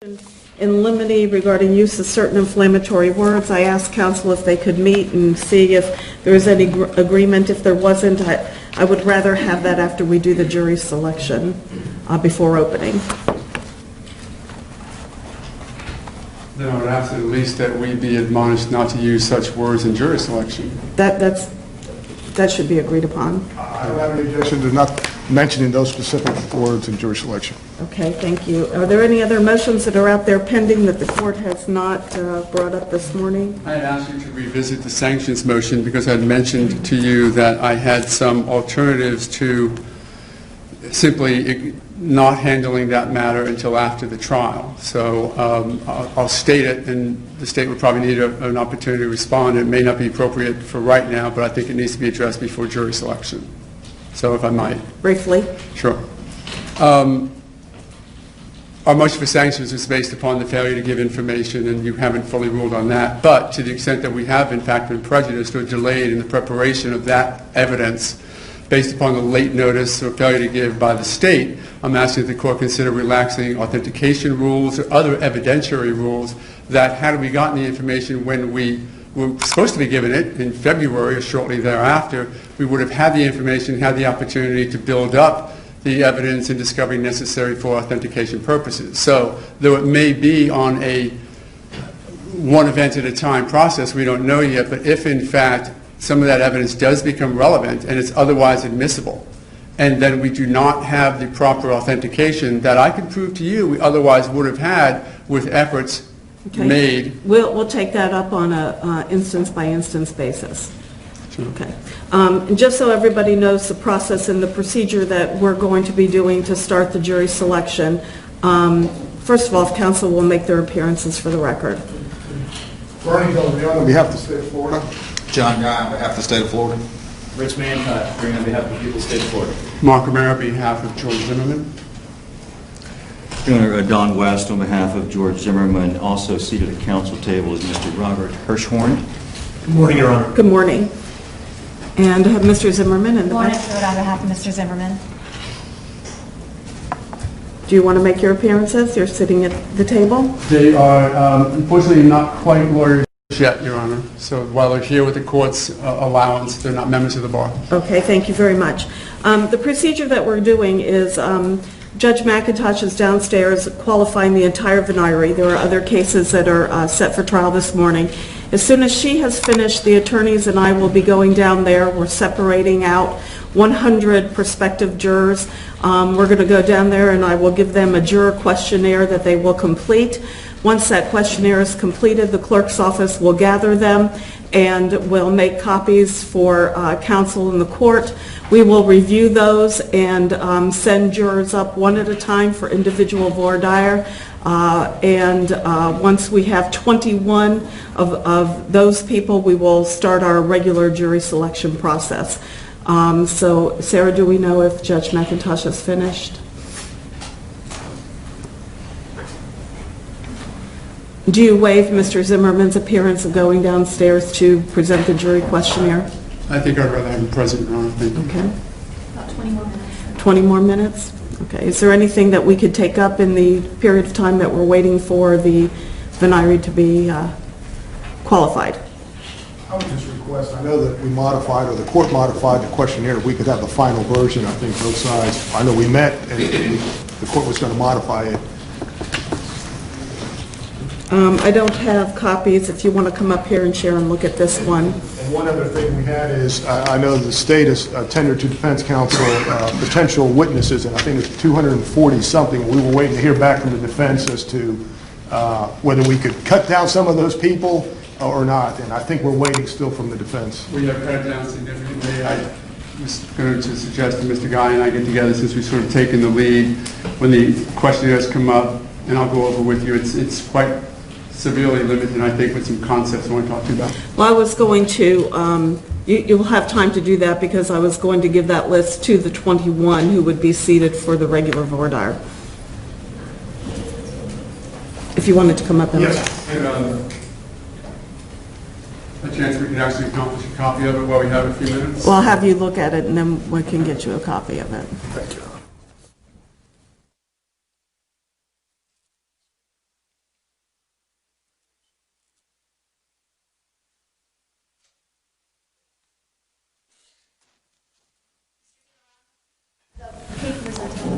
In limine regarding use of certain inflammatory words, I asked counsel if they could meet and see if there was any agreement. If there wasn't, I would rather have that after we do the jury selection before opening. Then I would ask at least that we be admonished not to use such words in jury selection. That should be agreed upon. I don't have any objection to not mentioning those specific words in jury selection. Okay, thank you. Are there any other motions that are out there pending that the court has not brought up this morning? I asked you to revisit the sanctions motion because I had mentioned to you that I had some alternatives to simply not handling that matter until after the trial. So I'll state it, and the state would probably need an opportunity to respond. It may not be appropriate for right now, but I think it needs to be addressed before jury selection. So if I might. Briefly. Sure. Our motion for sanctions is based upon the failure to give information, and you haven't fully ruled on that. But to the extent that we have, in fact, been prejudiced or delayed in the preparation of that evidence based upon the late notice or failure to give by the state, I'm asking that the court consider relaxing authentication rules or other evidentiary rules that had we gotten the information when we were supposed to be given it in February or shortly thereafter, we would have had the information, had the opportunity to build up the evidence and discovery necessary for authentication purposes. So though it may be on a one event at a time process, we don't know yet, but if in fact some of that evidence does become relevant and it's otherwise admissible, and then we do not have the proper authentication that I can prove to you we otherwise would have had with efforts made. We'll take that up on a instance-by-instance basis. Sure. Okay. And just so everybody knows the process and the procedure that we're going to be doing to start the jury selection, first of all, if counsel will make their appearances for the record. Bernie Delleon on behalf of the state of Florida. John Guy on behalf of the state of Florida. Rich Mancutt, appearing on behalf of the people of the state of Florida. Mark Romero on behalf of George Zimmerman. Don West on behalf of George Zimmerman. Also seated at the council table is Mr. Robert Hirschhorn. Good morning, Your Honor. Good morning. And Mr. Zimmerman in the Lorna back. Stewart on behalf of Mr. Zimmerman. Do you want to make your appearances? You're sitting at the table. They are unfortunately not quite lawyers yet, Your Honor. So while they're here with the court's allowance, they're not members of the bar. Okay, thank you very much. The procedure that we're doing is Judge McIntosh is downstairs qualifying the entire venire. There are other cases that are set for trial this morning. As soon as she has finished, the attorneys and I will be going down there. We're separating out 100 prospective jurors. We're going to go down there and I will give them a juror questionnaire that they will complete. Once that questionnaire is completed, the clerk's office will gather them and will make copies for counsel in the court. We will review those and send jurors up one at a time for individual voir dire. Once we have 21 of those people, we will start our regular jury selection process. So, Sarah, do we know if Judge McIntosh has finished? Do you waive Mr. Zimmerman's appearance of going downstairs to present the jury questionnaire? I think I'd rather have him present, Your Honor. Thank you. Okay. About 20 more minutes. 20 more minutes? Okay. Is there anything that we could take up in the period of time that we're waiting for the venire to be qualified? I would just request, I know that we modified, or the court modified the questionnaire. If we could have the final version, I think both sides. I know we met and the court was going to modify it. I don't have copies. If you want to come up here and share and look at this one. And one other thing we had is, I know the state has tendered to defense counsel potential witnesses, and I think it's 240-something. We were waiting to hear back from the defense as to whether we could cut down some of those people or not, and I think we're waiting still from the defense. We have cut it down significantly. I was going to suggest that Mr. Guy and I get together, since we've sort of taken the lead, when the questionnaires come up, and I'll go over with you. It's quite severely limited, and I think with some concepts I want to talk to you about. Well, I was going to, you'll have time to do that because I was going to give that list to the 21 who would be seated for the regular voir dire. If you wanted to come up and... Yes. And, a chance we can actually accomplish a copy of it while we have a few minutes? Well, I'll have you look at it and then we can get you a copy of it. Thank you.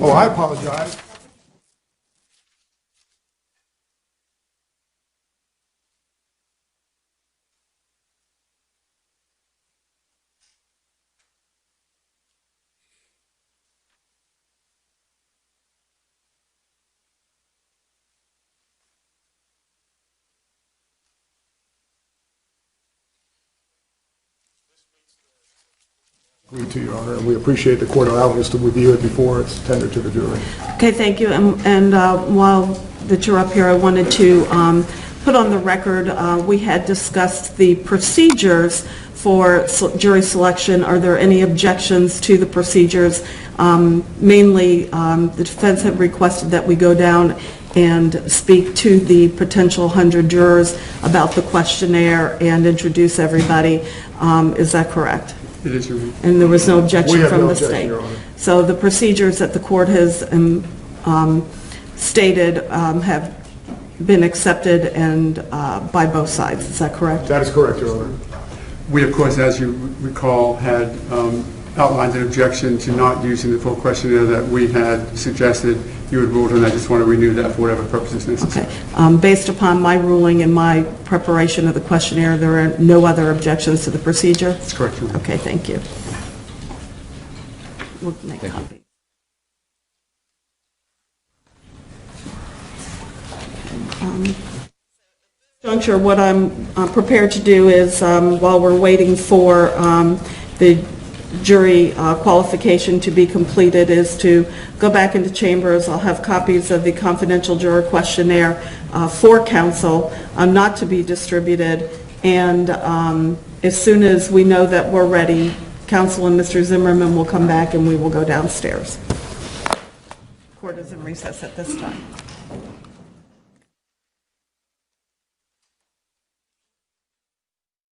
Oh, I apologize. Agreed to, Your Honor, and we appreciate the court allowing us to review it before it's tendered to the jury. Okay, thank you. And while that you're up here, I wanted to put on the record, we had discussed the procedures for jury selection. Are there any objections to the procedures? Mainly, the defense had requested that we go down and speak to the potential 100 jurors about the questionnaire and introduce everybody. Is that correct? It is, Your Honor. And there was no objection We have from no the objection, state? Your Honor. So the procedures that the court has stated have been accepted and by both sides, is that correct? That is correct, Your Honor. We, of course, as you recall, had outlined an objection to not using the full questionnaire that we had suggested. You had ruled on. I just want to renew that for whatever purposes necessary. Okay. Based upon my ruling and my preparation of the questionnaire, there are no other objections to the procedure? That's correct, Your Honor. Okay, thank you. We'll make copies. Juncture, what I'm prepared to do is, while we're waiting for the jury qualification to be completed, is to go back into chambers. I'll have copies of the confidential juror questionnaire for counsel, not to be distributed, and as soon as we know that we're ready, counsel and Mr. Zimmerman will come back and we will go downstairs. Court is in recess at this time.